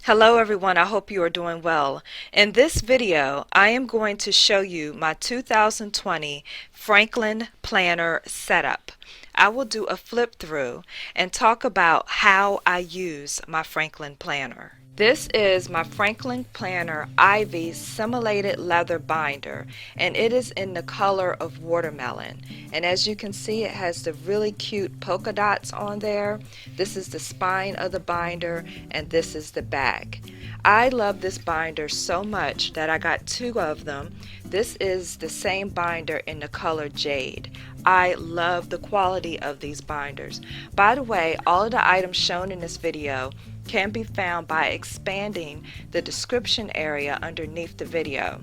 Hello everyone, I hope you are doing well. In this video, I am going to show you my 2020 Franklin Planner setup. I will do a flip through and talk about how I use my Franklin Planner. This is my Franklin Planner Ivy simulated leather binder, and it is in the color of watermelon. And as you can see, it has the really cute polka dots on there. This is the spine of the binder, and this is the back. I love this binder so much that I got two of them. This is the same binder in the color jade. I love the quality of these binders. By the way, all of the items shown in this video can be found by expanding the description area underneath the video.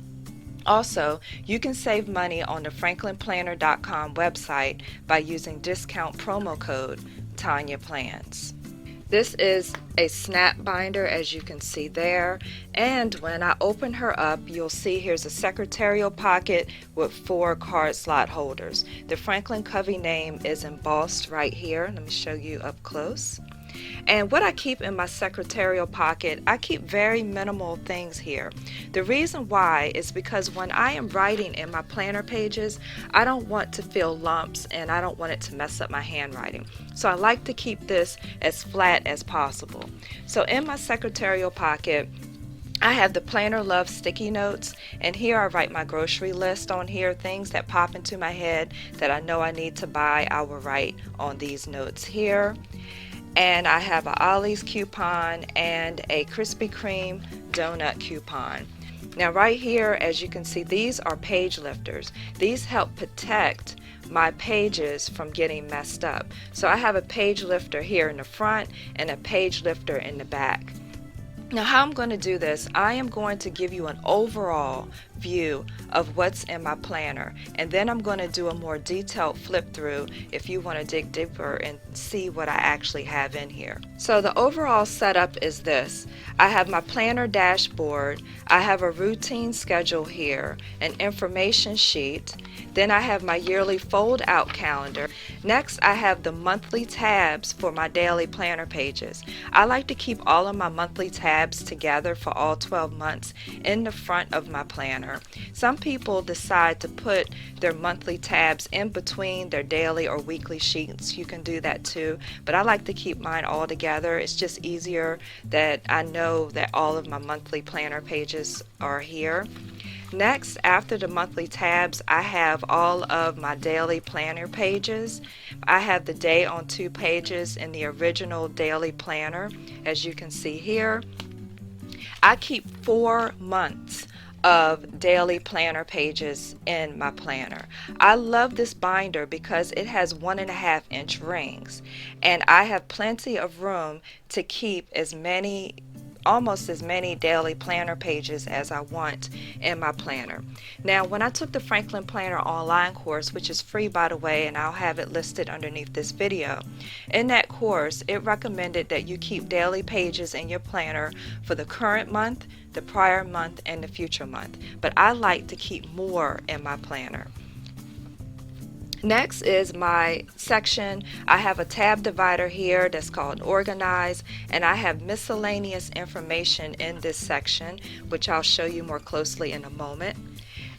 Also, you can save money on the franklinplanner.ca website by using discount promo code Tonya Plans. This is a snap binder, as you can see there, and when I open her up, you'll see here's a secretarial pocket with 4 card slot holders. The Franklin Covey name is embossed right here. Let me show you up close. And what I keep in my secretarial pocket, I keep very minimal things here. The reason why is because when I am writing in my planner pages, I don't want to feel lumps and I don't want it to mess up my handwriting. So I like to keep this as flat as possible. So in my secretarial pocket, I have the Planner Love sticky notes, and here I write my grocery list on here, things that pop into my head that I know I need to buy. I will write on these notes here. And I have a Ollie's coupon and a Krispy Kreme donut coupon. Now right here, as you can see, these are page lifters. These help protect my pages from getting messed up. So I have a page lifter here in the front and a page lifter in the back. Now how I'm going to do this, I am going to give you an overall view of what's in my planner, and then I'm going to do a more detailed flip through if you want to dig deeper and see what I actually have in here. So the overall setup is this. I have my planner dashboard, I have a routine schedule here, an information sheet, then I have my yearly fold out calendar. Next I have the monthly tabs for my daily planner pages. I like to keep all of my monthly tabs together for all 12 months in the front of my planner. Some people decide to put their monthly tabs in between their daily or weekly sheets. You can do that too, but I like to keep mine all together. It's just easier that I know that all of my monthly planner pages are here. Next, after the monthly tabs, I have all of my daily planner pages. I have the day on 2 pages in the original daily planner, as you can see here. I keep 4 months of daily planner pages in my planner. I love this binder because it has 1.5-inch rings, and I have plenty of room to keep almost as many daily planner pages as I want in my planner. Now, when I took the Franklin Planner online course, which is free by the way, and I'll have it listed underneath this video, in that course it recommended that you keep daily pages in your planner for the current month, the prior month, and the future month, but I like to keep more in my planner. Next is my section. I have a tab divider here that's called Organize, and I have miscellaneous information in this section, which I'll show you more closely in a moment.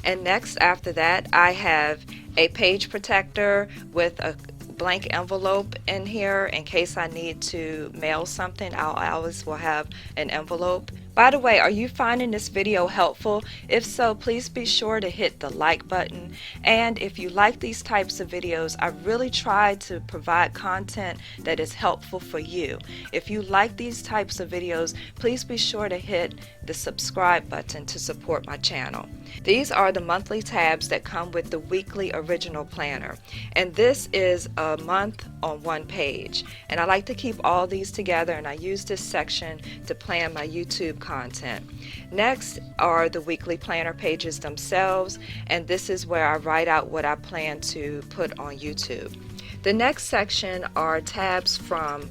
And next, after that, I have a page protector with a blank envelope in here in case I need to mail something. I always will have an envelope. By the way, are you finding this video helpful? If so, please be sure to hit the like button. And if you like these types of videos, I really try to provide content that is helpful for you. If you like these types of videos, please be sure to hit the subscribe button to support my channel. These are the monthly tabs that come with the weekly original planner, and this is a month on 1 page, and I like to keep all these together, and I use this section to plan my YouTube content. Next are the weekly planner pages themselves, and this is where I write out what I plan to put on YouTube. The next section are tabs from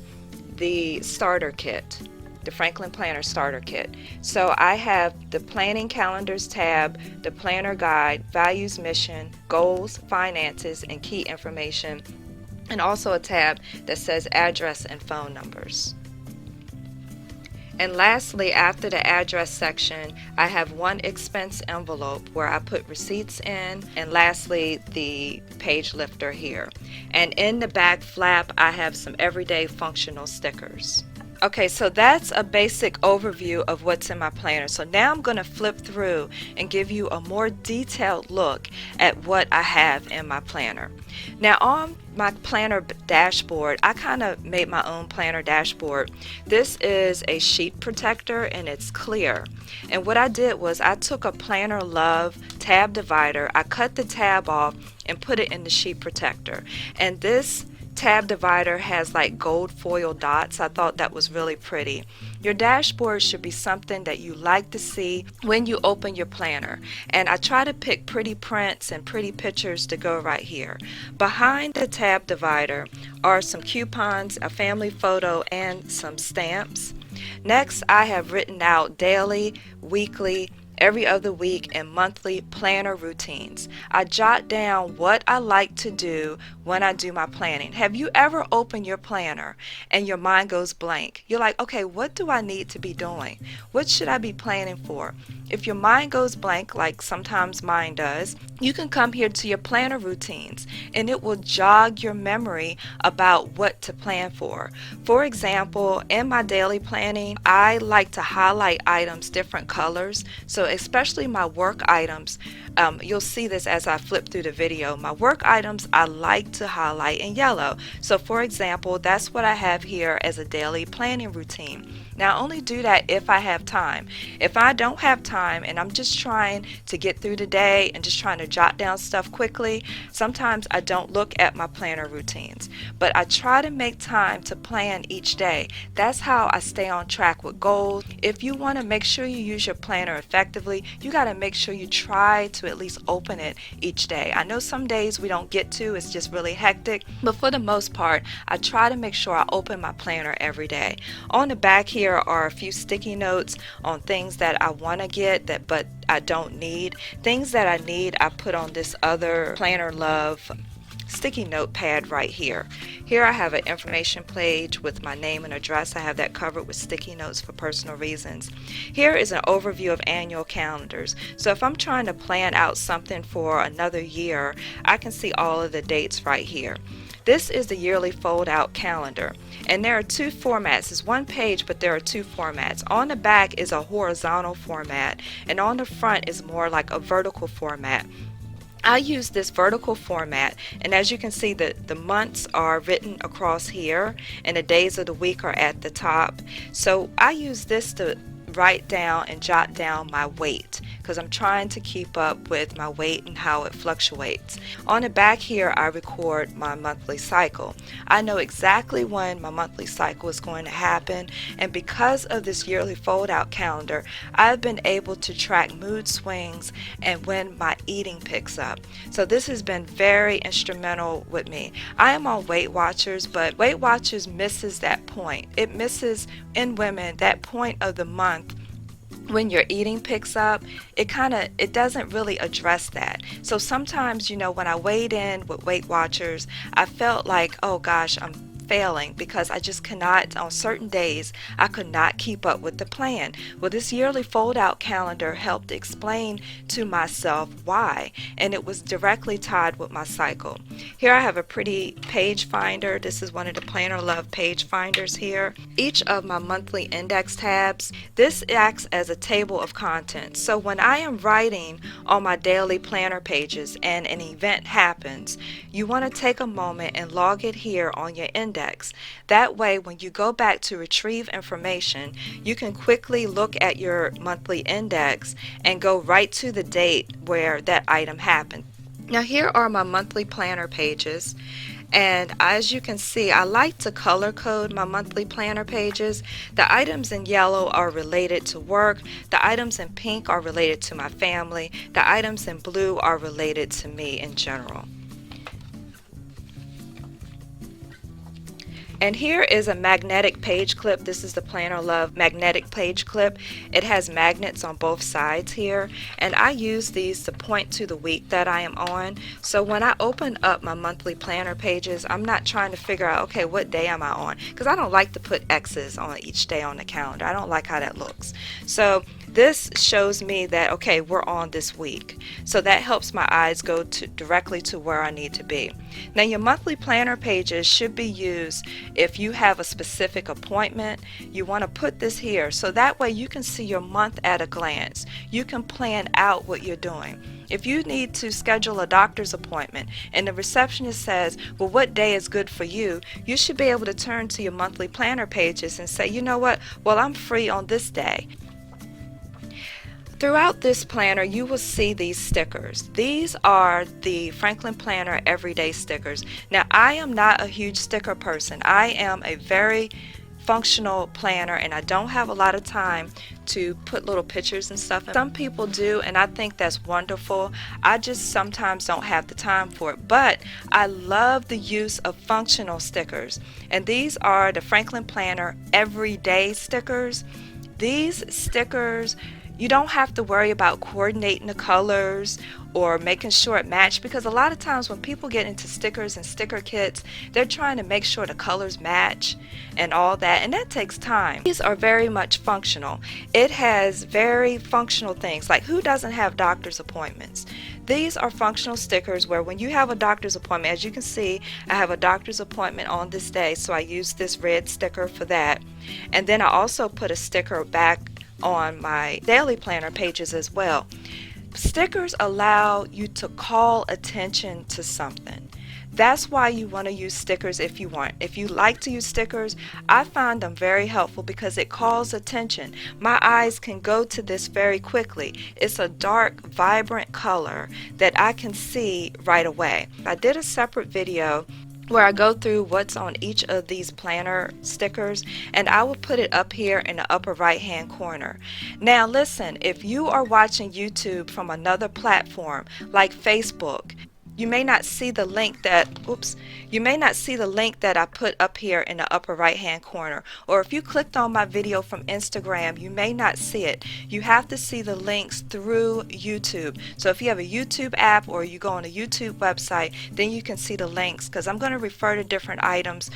the starter kit, the Franklin Planner Starter Kit. So I have the Planning Calendars tab, the Planner Guide, Values, Mission, Goals, Finances, and Key Information, and also a tab that says Address and Phone Numbers. And lastly, after the address section, I have one expense envelope where I put receipts in, and lastly, the page lifter here. And in the back flap, I have some everyday functional stickers. Okay, so that's a basic overview of what's in my planner. So now I'm going to flip through and give you a more detailed look at what I have in my planner. Now on my planner dashboard, I kind of made my own planner dashboard. This is a sheet protector and it's clear. And what I did was I took a Planner Love tab divider, I cut the tab off and put it in the sheet protector. And this tab divider has like gold foil dots. I thought that was really pretty. Your dashboard should be something that you like to see when you open your planner, and I try to pick pretty prints and pretty pictures to go right here. Behind the tab divider are some coupons, a family photo, and some stamps. Next, I have written out daily, weekly, every other week, and monthly planner routines. I jot down what I like to do when I do my planning. Have you ever opened your planner and your mind goes blank? You're like, okay, what do I need to be doing? What should I be planning for? If your mind goes blank, like sometimes mine does, you can come here to your planner routines and it will jog your memory about what to plan for. For example, in my daily planning, I like to highlight items different colors. So especially my work items, you'll see this as I flip through the video. My work items I like to highlight in yellow. So for example, that's what I have here as a daily planning routine. Now I only do that if I have time. If I don't have time and I'm just trying to get through the day and just trying to jot down stuff quickly, sometimes I don't look at my planner routines. But I try to make time to plan each day. That's how I stay on track with goals. If you want to make sure you use your planner effectively, you got to make sure you try to at least open it each day. I know some days we don't get to, it's just really hectic, but for the most part, I try to make sure I open my planner every day. On the back here are a few sticky notes on things that I want to get but I don't need. Things that I need, I put on this other Planner Love sticky notepad right here. Here I have an information page with my name and address. I have that covered with sticky notes for personal reasons. Here is an overview of annual calendars. So if I'm trying to plan out something for another year, I can see all of the dates right here. This is the yearly fold out calendar, and there are two formats. It's one page, but there are two formats. On the back is a horizontal format, and on the front is more like a vertical format. I use this vertical format, and as you can see, the months are written across here and the days of the week are at the top. So I use this to write down and jot down my weight, because I'm trying to keep up with my weight and how it fluctuates. On the back here, I record my monthly cycle. I know exactly when my monthly cycle is going to happen, and because of this yearly fold out calendar, I've been able to track mood swings and when my eating picks up. So this has been very instrumental with me. I am on Weight Watchers, but Weight Watchers misses that point. It misses, in women, that point of the month when your eating picks up. It doesn't really address that. So sometimes, when I weighed in with Weight Watchers, I felt like, oh gosh, I'm failing because I just cannot, on certain days, I could not keep up with the plan. Well, this yearly fold out calendar helped explain to myself why, and it was directly tied with my cycle. Here I have a pretty page finder. This is one of the Planner Love page finders here. Each of my monthly index tabs, this acts as a table of contents. So when I am writing on my daily planner pages and an event happens, you want to take a moment and log it here on your index. That way, when you go back to retrieve information, you can quickly look at your monthly index and go right to the date where that item happened. Now here are my monthly planner pages, and as you can see, I like to color code my monthly planner pages. The items in yellow are related to work, the items in pink are related to my family, the items in blue are related to me in general. And here is a magnetic page clip. This is the Planner Love magnetic page clip. It has magnets on both sides here, and I use these to point to the week that I am on. So when I open up my monthly planner pages, I'm not trying to figure out, okay, what day am I on? Because I don't like to put X's on each day on the calendar. I don't like how that looks. So this shows me that, okay, we're on this week. So that helps my eyes go directly to where I need to be. Now your monthly planner pages should be used if you have a specific appointment. You want to put this here so that way you can see your month at a glance. You can plan out what you're doing. If you need to schedule a doctor's appointment and the receptionist says, well, what day is good for you? You should be able to turn to your monthly planner pages and say, you know what? Well, I'm free on this day. Throughout this planner, you will see these stickers. These are the Franklin Planner Everyday stickers. Now, I am not a huge sticker person. I am a very functional planner, and I don't have a lot of time to put little pictures and stuff. Some people do, and I think that's wonderful. I just sometimes don't have the time for it, but I love the use of functional stickers. And these are the Franklin Planner Everyday stickers. These stickers, you don't have to worry about coordinating the colors or making sure it match, because a lot of times when people get into stickers and sticker kits, they're trying to make sure the colors match and all that, and that takes time. These are very much functional. It has very functional things, like who doesn't have doctor's appointments? These are functional stickers where when you have a doctor's appointment, as you can see, I have a doctor's appointment on this day, so I use this red sticker for that. And then I also put a sticker back on my daily planner pages as well. Stickers allow you to call attention to something. That's why you want to use stickers if you want. If you like to use stickers, I find them very helpful because it calls attention. My eyes can go to this very quickly. It's a dark, vibrant color that I can see right away. I did a separate video where I go through what's on each of these planner stickers, and I will put it up here in the upper right hand corner. Now listen, if you are watching YouTube from another platform like Facebook, you may not see the link that I put up here in the upper right hand corner. Or if you clicked on my video from Instagram, you may not see it. You have to see the links through YouTube. So if you have a YouTube app or you go on a YouTube website, then you can see the links, because I'm going to refer to different items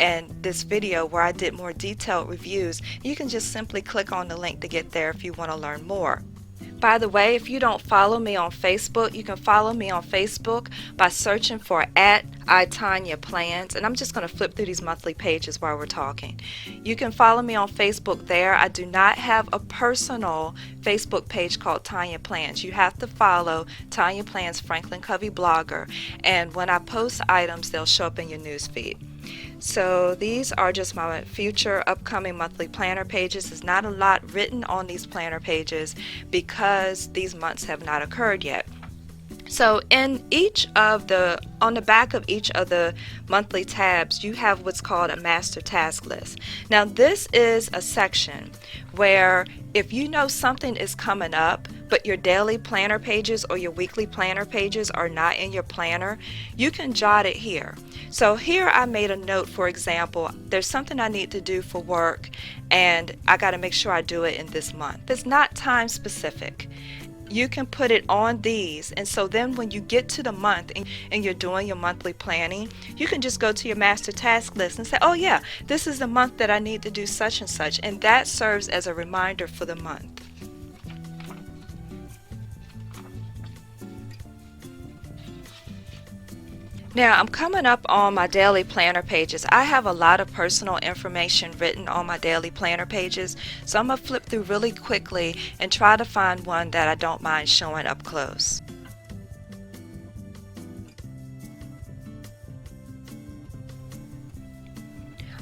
and this video where I did more detailed reviews. You can just simply click on the link to get there if you want to learn more. By the way, if you don't follow me on Facebook, you can follow me on Facebook by searching for @ITonyaPlans, and I'm just going to flip through these monthly pages while we're talking. You can follow me on Facebook there. I do not have a personal Facebook page called Tonya Plans. You have to follow Tonya Plans Franklin Covey Blogger, and when I post items, they'll show up in your newsfeed. So these are just my future upcoming monthly planner pages. There's not a lot written on these planner pages because these months have not occurred yet. So on the back of each of the monthly tabs, you have what's called a master task list. Now this is a section where if you know something is coming up, but your daily planner pages or your weekly planner pages are not in your planner, you can jot it here. So here I made a note, for example, there's something I need to do for work and I got to make sure I do it in this month. It's not time specific. You can put it on these, and so then when you get to the month and you're doing your monthly planning, you can just go to your master task list and say, oh yeah, this is the month that I need to do such and such, and that serves as a reminder for the month. Now I'm coming up on my daily planner pages. I have a lot of personal information written on my daily planner pages, so I'm going to flip through really quickly and try to find one that I don't mind showing up close.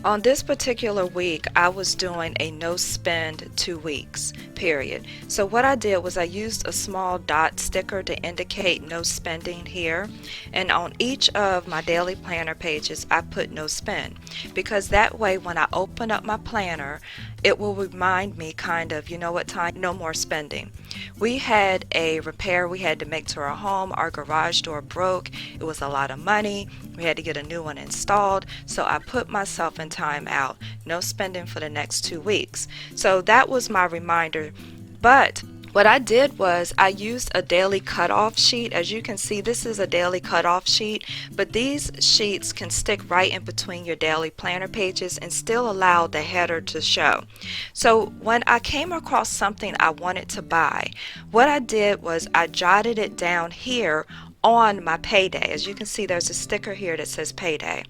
On this particular week, I was doing a no spend 2 weeks period. So what I did was I used a small dot sticker to indicate no spending here, and on each of my daily planner pages I put no spend, because that way when I open up my planner it will remind me kind of, you know what, time, no more spending. We had a repair we had to make to our home. Our garage door broke. It was a lot of money. We had to get a new one installed. So I put myself in time out. No spending for the next 2 weeks. So that was my reminder. But what I did was I used a daily cutoff sheet. As you can see, this is a daily cutoff sheet, but these sheets can stick right in between your daily planner pages and still allow the header to show. So when I came across something I wanted to buy, what I did was I jotted it down here on my payday. As you can see, there's a sticker here that says payday.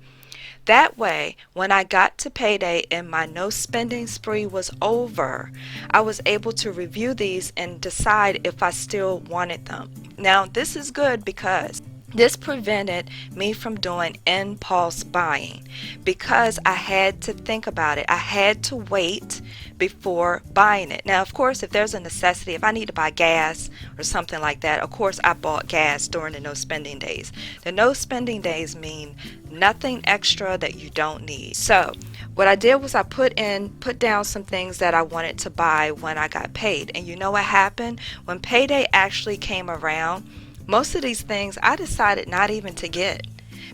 That way, when I got to payday and my no spending spree was over, I was able to review these and decide if I still wanted them. Now, this is good because this prevented me from doing impulse buying because I had to think about it. I had to wait before buying it. Now, of course, if there's a necessity, if I need to buy gas or something like that, of course, I bought gas during the no spending days. The no spending days mean nothing extra that you don't need. So what I did was I put down some things that I wanted to buy when I got paid. And you know what happened? When payday actually came around, most of these things I decided not even to get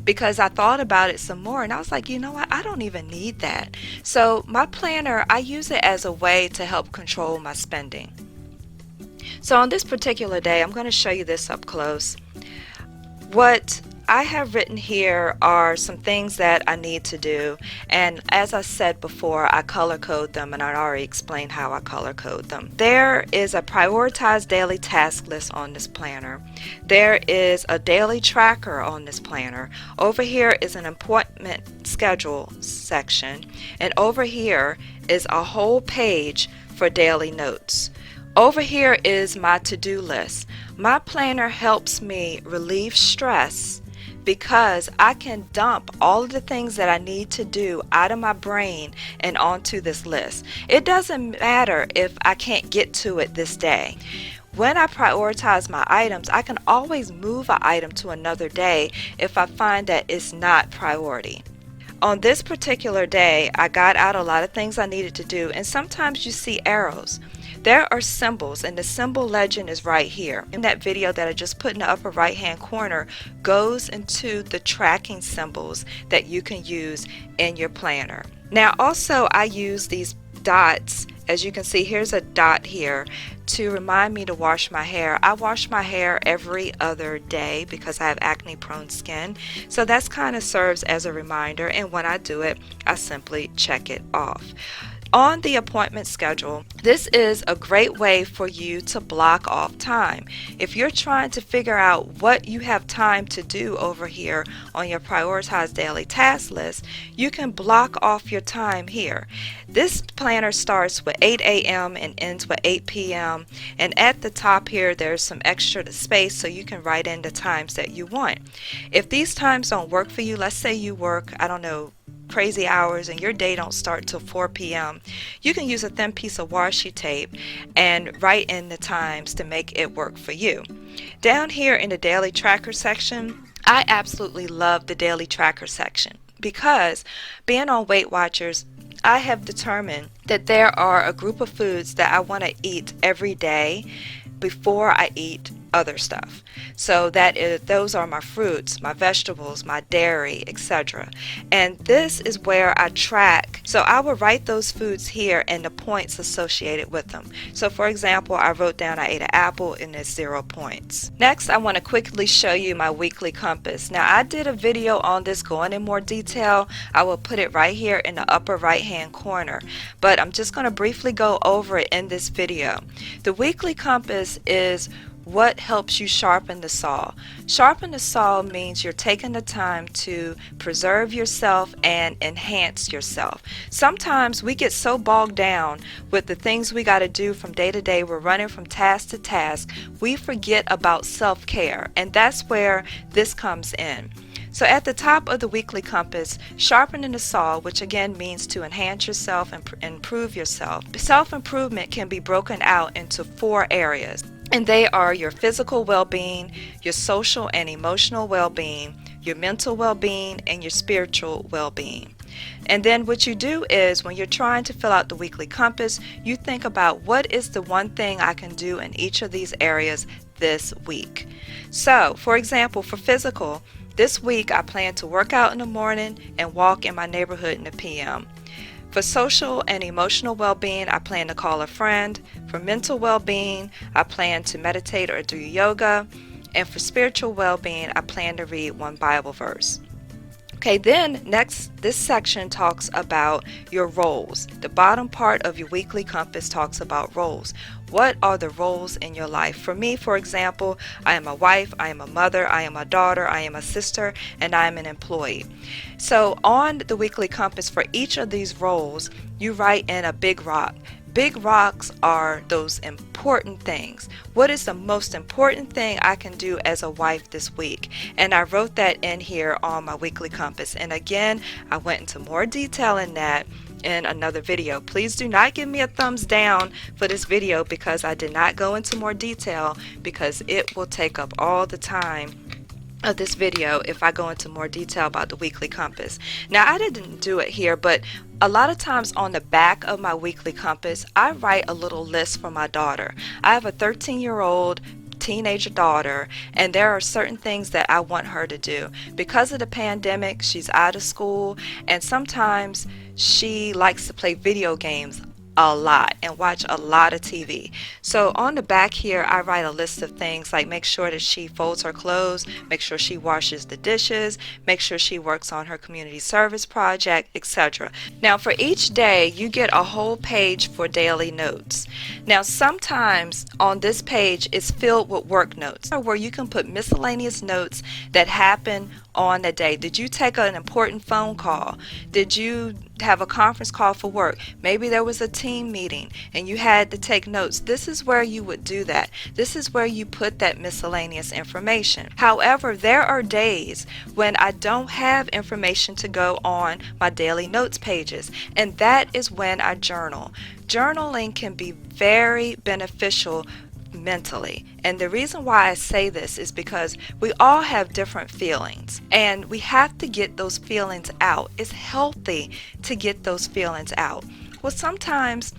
because I thought about it some more and I was like, you know what, I don't even need that. So my planner, I use it as a way to help control my spending. So on this particular day, I'm going to show you this up close. What I have written here are some things that I need to do, and as I said before, I color code them, and I already explained how I color code them. There is a prioritized daily task list on this planner. There is a daily tracker on this planner. Over here is an appointment schedule section, and over here is a whole page for daily notes. Over here is my to-do list. My planner helps me relieve stress because I can dump all of the things that I need to do out of my brain and onto this list. It doesn't matter if I can't get to it this day. When I prioritize my items, I can always move an item to another day if I find that it's not priority. On this particular day, I got out a lot of things I needed to do, and sometimes you see arrows. There are symbols, and the symbol legend is right here. In that video that I just put in the upper right hand corner goes into the tracking symbols that you can use in your planner. Now also I use these dots. As you can see, here's a dot here to remind me to wash my hair. I wash my hair every other day because I have acne prone skin. So that's kind of serves as a reminder, and when I do it, I simply check it off. On the appointment schedule, this is a great way for you to block off time. If you're trying to figure out what you have time to do over here on your prioritized daily task list, you can block off your time here. This planner starts with 8 a.m. and ends with 8 p.m. and at the top here there's some extra space so you can write in the times that you want. If these times don't work for you, let's say you work, I don't know, crazy hours and your day don't start till 4 p.m. you can use a thin piece of washi tape and write in the times to make it work for you. Down here in the daily tracker section, I absolutely love the daily tracker section because being on Weight Watchers, I have determined that there are a group of foods that I want to eat every day before I eat other stuff. So those are my fruits, my vegetables, my dairy, etc. And this is where I track. So I will write those foods here and the points associated with them. So for example, I wrote down I ate an apple and it's 0 points. Next, I want to quickly show you my weekly compass. Now I did a video on this going in more detail. I will put it right here in the upper right hand corner, but I'm just going to briefly go over it in this video. The weekly compass is what helps you sharpen the saw. Sharpen the saw means you're taking the time to preserve yourself and enhance yourself. Sometimes we get so bogged down with the things we got to do from day to day, we're running from task to task, we forget about self-care, and that's where this comes in. So at the top of the weekly compass, sharpening the saw, which again means to enhance yourself and improve yourself. Self-improvement can be broken out into 4 areas. And they are your physical well-being, your social and emotional well-being, your mental well-being, and your spiritual well-being. And then what you do is when you're trying to fill out the weekly compass, you think about what is the one thing I can do in each of these areas this week. So, for example, for physical, this week I plan to work out in the morning and walk in my neighborhood in the PM. For social and emotional well-being, I plan to call a friend. For mental well-being, I plan to meditate or do yoga. And for spiritual well-being, I plan to read one Bible verse. Okay, then next, this section talks about your roles. The bottom part of your weekly compass talks about roles. What are the roles in your life? For me, for example, I am a wife, I am a mother, I am a daughter, I am a sister, and I am an employee. So on the weekly compass for each of these roles, you write in a big rock. Big rocks are those important things. What is the most important thing I can do as a wife this week? And I wrote that in here on my weekly compass. And again, I went into more detail in that in another video. Please do not give me a thumbs down for this video because I did not go into more detail, because it will take up all the time of this video if I go into more detail about the weekly compass. Now, I didn't do it here, but a lot of times on the back of my weekly compass, I write a little list for my daughter. I have a 13-year-old teenage daughter, and there are certain things that I want her to do. Because of the pandemic, she's out of school, and sometimes she likes to play video games a lot and watch a lot of TV. So on the back here, I write a list of things like make sure that she folds her clothes, make sure she washes the dishes, make sure she works on her community service project, etc. Now for each day, you get a whole page for daily notes. Now sometimes on this page is filled with work notes, where you can put miscellaneous notes that happen on the day. Did you take an important phone call? Did you have a conference call for work? Maybe there was a team meeting and you had to take notes. This is where you would do that. This is where you put that miscellaneous information. However, there are days when I don't have information to go on my daily notes pages, and that is when I journal. Journaling can be very beneficial mentally, and the reason why I say this is because we all have different feelings and we have to get those feelings out. It's healthy to get those feelings out. Well, sometimes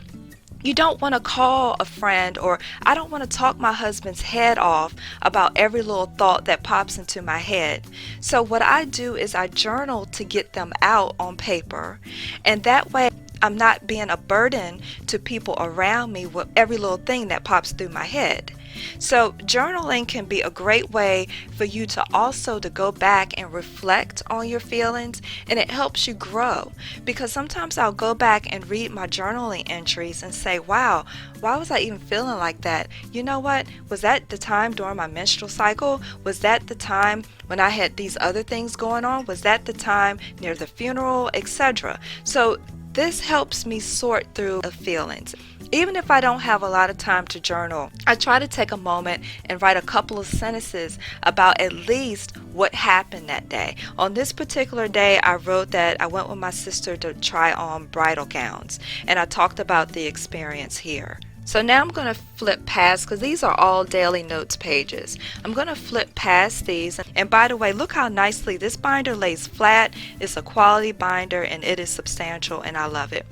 you don't want to call a friend, or I don't want to talk my husband's head off about every little thought that pops into my head. So what I do is I journal to get them out on paper, and that way I'm not being a burden to people around me with every little thing that pops through my head. So journaling can be a great way for you to also to go back and reflect on your feelings, and it helps you grow, because sometimes I'll go back and read my journaling entries and say, wow, why was I even feeling like that? You know what? Was that the time during my menstrual cycle? Was that the time when I had these other things going on? Was that the time near the funeral, etc.? So this helps me sort through the feelings. Even if I don't have a lot of time to journal, I try to take a moment and write a couple of sentences about at least what happened that day. On this particular day, I wrote that I went with my sister to try on bridal gowns, and I talked about the experience here. So now I'm going to flip past, because these are all daily notes pages. I'm going to flip past these. And by the way, look how nicely this binder lays flat. It's a quality binder and it is substantial, and I love it.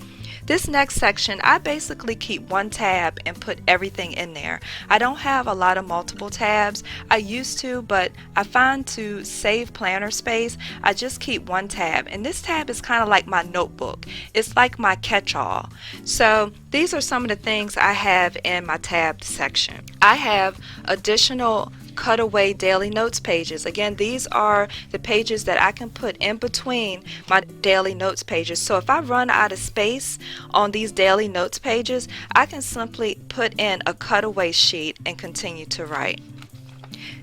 This next section, I basically keep one tab and put everything in there. I don't have a lot of multiple tabs. I used to, but I find to save planner space, I just keep one tab. And this tab is kind of like my notebook. It's like my catch-all. So these are some of the things I have in my tab section. I have additional cutaway daily notes pages. Again, these are the pages that I can put in between my daily notes pages. So if I run out of space on these daily notes pages, I can simply put in a cutaway sheet and continue to write.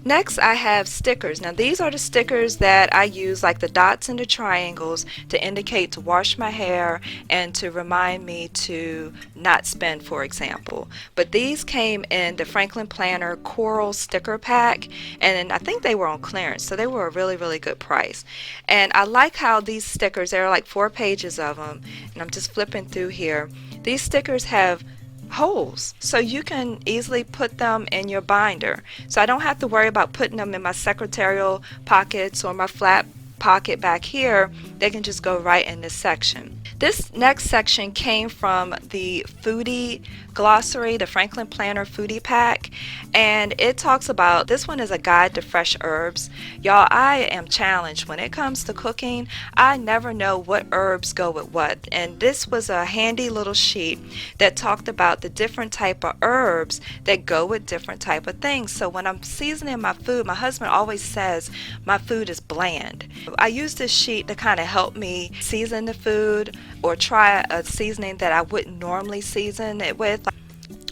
Next, I have stickers. Now these are the stickers that I use, like the dots and the triangles, to indicate to wash my hair and to remind me to not spend, for example. But these came in the Franklin Planner Coral sticker pack, and I think they were on clearance, so they were a really, really good price. And I like how these stickers, there are like 4 pages of them, and I'm just flipping through here. These stickers have holes, so you can easily put them in your binder. So I don't have to worry about putting them in my secretarial pockets or my flat pocket back here, they can just go right in this section. This next section came from the Foodie Glossary, the Franklin Planner Foodie Pack, and it talks about, this one is a guide to fresh herbs. Y'all, I am challenged when it comes to cooking. I never know what herbs go with what, and this was a handy little sheet that talked about the different type of herbs that go with different type of things. So when I'm seasoning my food, my husband always says my food is bland. I use this sheet to kind of help me season the food or try a seasoning that I wouldn't normally season it with.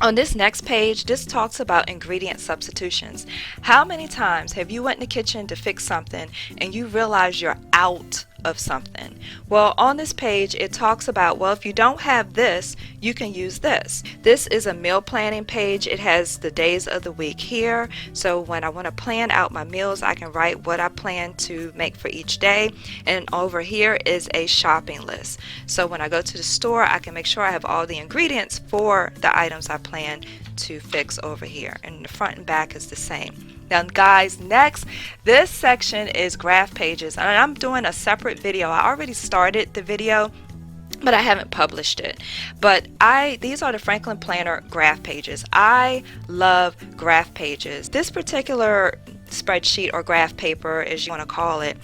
On this next page, this talks about ingredient substitutions. How many times have you went in the kitchen to fix something and you realize you're out of something? Well, on this page it talks about, well, if you don't have this, you can use this. This is a meal planning page. It has the days of the week here, so when I want to plan out my meals, I can write what I plan to make for each day. And over here is a shopping list, so when I go to the store, I can make sure I have all the ingredients for the items I plan to fix over here, and the front and back is the same. Now guys, next, this section is graph pages, and I'm doing a separate video. I already started the video, but I haven't published it. But these are the Franklin Planner graph pages. I love graph pages. This particular spreadsheet or graph paper, as you want to call it,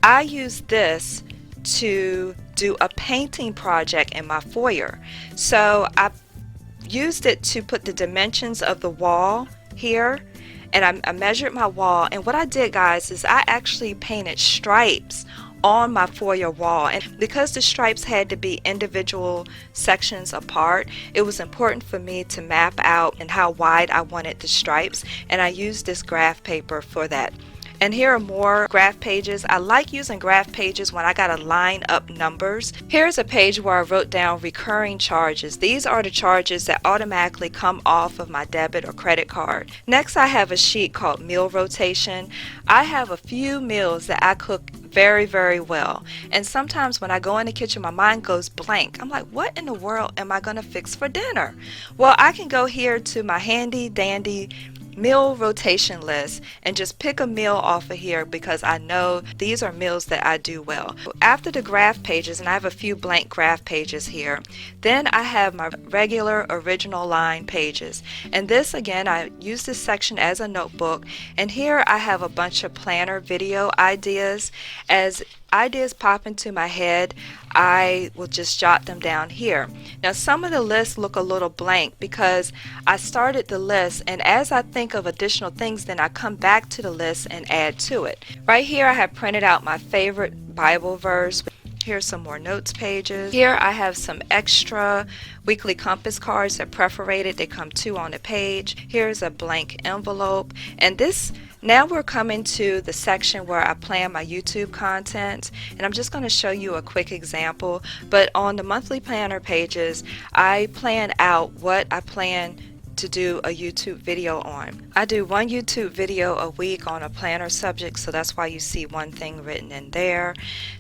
I use this to do a painting project in my foyer. So I used it to put the dimensions of the wall here, and I measured my wall, and what I did, guys, is I actually painted stripes on my foyer wall, and because the stripes had to be individual sections apart, it was important for me to map out and how wide I wanted the stripes, and I used this graph paper for that. And here are more graph pages. I like using graph pages when I gotta line up numbers. Here's a page where I wrote down recurring charges. These are the charges that automatically come off of my debit or credit card. Next, I have a sheet called meal rotation. I have a few meals that I cook very, very well, and sometimes when I go in the kitchen, my mind goes blank. I'm like, what in the world am I gonna fix for dinner? Well, I can go here to my handy dandy meal rotation list and just pick a meal off of here, because I know these are meals that I do well. After the graph pages, and I have a few blank graph pages here, then I have my regular original line pages, and this, again, I use this section as a notebook, and here I have a bunch of planner video ideas. As ideas pop into my head, I will just jot them down here. Now, some of the lists look a little blank because I started the list, and as I think of additional things, then I come back to the list and add to it. Right here I have printed out my favorite Bible verse. Here's some more notes pages. Here I have some extra weekly compass cards that are perforated. They come 2 on the page. Here's a blank envelope, and this, now we're coming to the section where I plan my YouTube content, and I'm just going to show you a quick example. But on the monthly planner pages, I plan out what I plan to do a YouTube video on. I do one YouTube video a week on a planner subject, so that's why you see one thing written in there.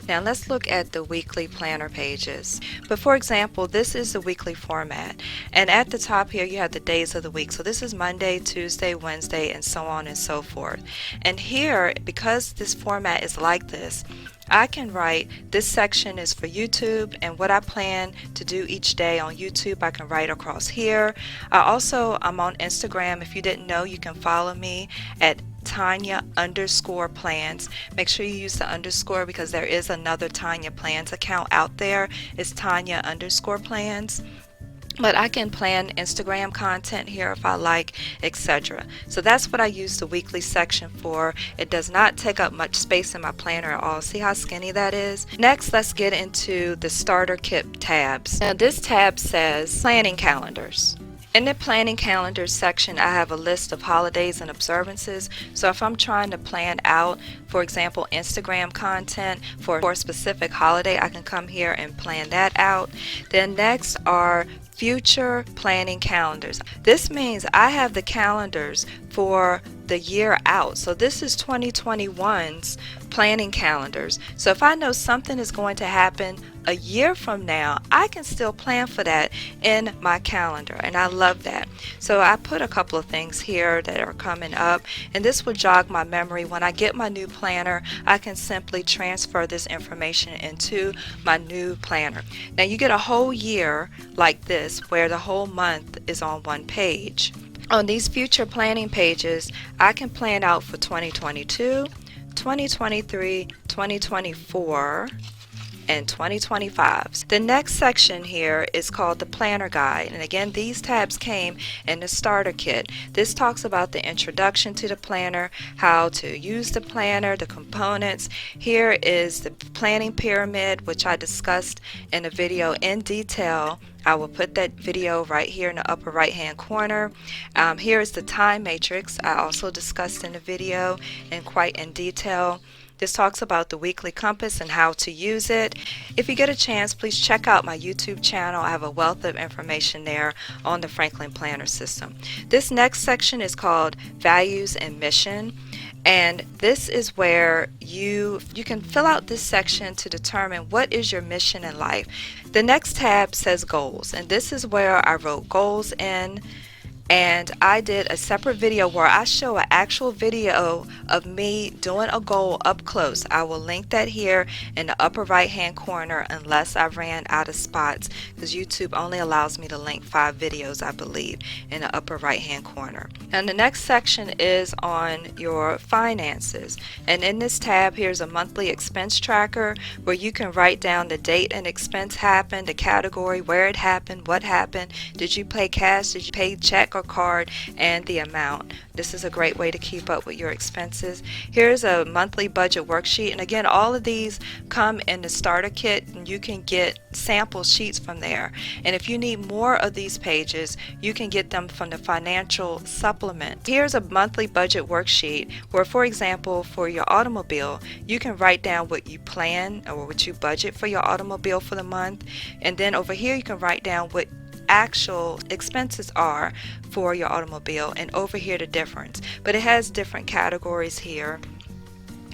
Now let's look at the weekly planner pages. But for example, this is the weekly format, and at the top here you have the days of the week. So this is Monday, Tuesday, Wednesday, and so on and so forth. And here, because this format is like this, I can write, this section is for YouTube, and what I plan to do each day on YouTube I can write across here. I'm on Instagram. If you didn't know, you can follow me at Tonya_plans. Make sure you use the underscore because there is another Tonya Plans account out there. It's Tonya_plans. But I can plan Instagram content here if I like, etc. So that's what I use the weekly section for. It does not take up much space in my planner at all. See how skinny that is? Next, let's get into the starter kit tabs. Now this tab says planning calendars. In the planning calendars section, I have a list of holidays and observances. So if I'm trying to plan out, for example, Instagram content for a specific holiday, I can come here and plan that out. Then next are future planning calendars. This means I have the calendars for the the year out. So this is 2021's planning calendars. So if I know something is going to happen a year from now, I can still plan for that in my calendar, and I love that. So I put a couple of things here that are coming up, and this will jog my memory. When I get my new planner, I can simply transfer this information into my new planner. Now you get a whole year like this where the whole month is on one page. On these future planning pages, I can plan out for 2022, 2023, 2024, and 2025. The next section here is called the Planner Guide, and again these tabs came in the starter kit. This talks about the introduction to the planner, how to use the planner, the components. Here is the planning pyramid, which I discussed in a video in detail. I will put that video right here in the upper right hand corner. Here is the time matrix. I also discussed in the video and quite in detail. This talks about the weekly compass and how to use it. If you get a chance, please check out my YouTube channel. I have a wealth of information there on the Franklin Planner system. This next section is called Values and Mission. And this is where you can fill out this section to determine what is your mission in life. The next tab says goals, and this is where I wrote goals in. And I did a separate video where I show an actual video of me doing a goal up close. I will link that here in the upper right hand corner unless I ran out of spots, because YouTube only allows me to link 5 videos, I believe, in the upper right hand corner. And the next section is on your finances, and in this tab here's a monthly expense tracker where you can write down the date an expense happened, the category, where it happened, what happened, did you pay cash, did you pay check or card, and the amount. This is a great way to keep up with your expenses. Here's a monthly budget worksheet, and again all of these come in the starter kit, and you can get sample sheets from there. And if you need more of these pages, you can get them from the financial supplement. Here's a monthly budget worksheet where, for example, for your automobile, you can write down what you plan or what you budget for your automobile for the month, and then over here you can write down what actual expenses are for your automobile, and over here the difference. But it has different categories here.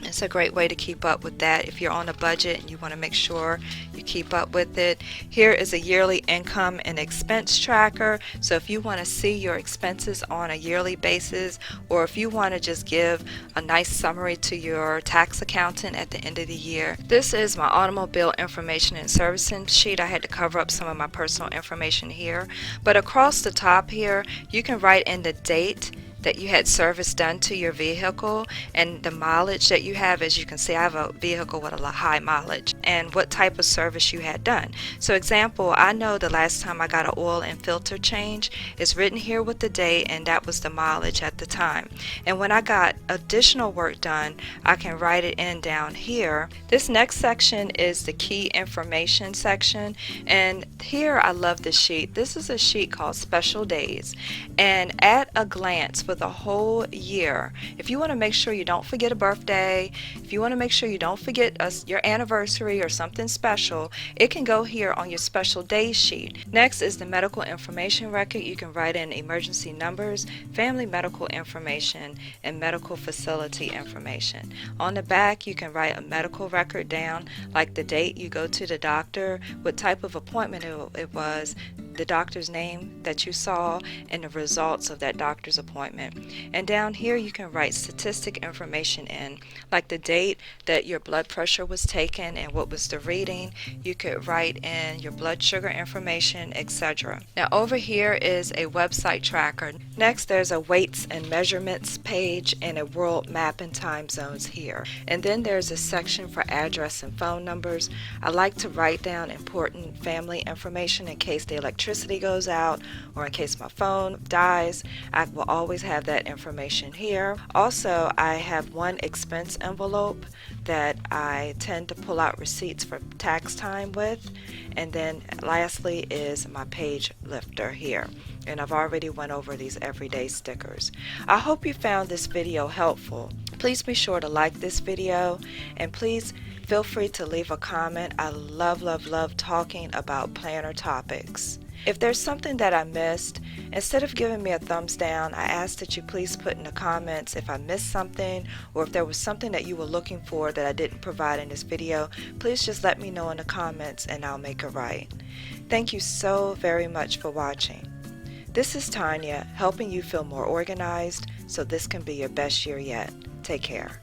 It's a great way to keep up with that if you're on a budget and you want to make sure you keep up with it. Here is a yearly income and expense tracker. So if you want to see your expenses on a yearly basis, or if you want to just give a nice summary to your tax accountant at the end of the year. This is my automobile information and servicing sheet. I had to cover up some of my personal information here. But across the top here, you can write in the date that you had service done to your vehicle and the mileage that you have. As you can see, I have a vehicle with a high mileage, and what type of service you had done. So example, I know the last time I got an oil and filter change is written here with the date, and that was the mileage at the time. And when I got additional work done, I can write it in down here. This next section is the key information section, and here I love this sheet. This is a sheet called Special Days, and at a glance for the whole year, if you want to make sure you don't forget a birthday, if you want to make sure you don't forget your anniversary or something special, it can go here on your Special Days sheet. Next is the medical information record. You can write in emergency numbers, family medical information, and medical facility information. On the back you can write a medical record down, like the date you go to the doctor, what type of appointment it was, the doctor's name that you saw, and the results of that doctor's appointment. And down here you can write statistic information in, like the date that your blood pressure was taken and what was the reading. You could write in your blood sugar information, etc. Now over here is a website tracker. Next there's a weights and measurements page and a world map and time zones here. And then there's a section for address and phone numbers. I like to write down important family information in case the electricity goes out or in case my phone dies. I will always have that information here. Also, I have one expense envelope that I tend to pull out receipts for tax time with. And then lastly is my page lifter here. And I've already went over these everyday stickers. I hope you found this video helpful. Please be sure to like this video, and please feel free to leave a comment. I love talking about planner topics. If there's something that I missed, instead of giving me a thumbs down, I ask that you please put in the comments if I missed something, or if there was something that you were looking for that I didn't provide in this video. Please just let me know in the comments and I'll make it right. Thank you so very much for watching. This is Tonya, helping you feel more organized so this can be your best year yet. Take care.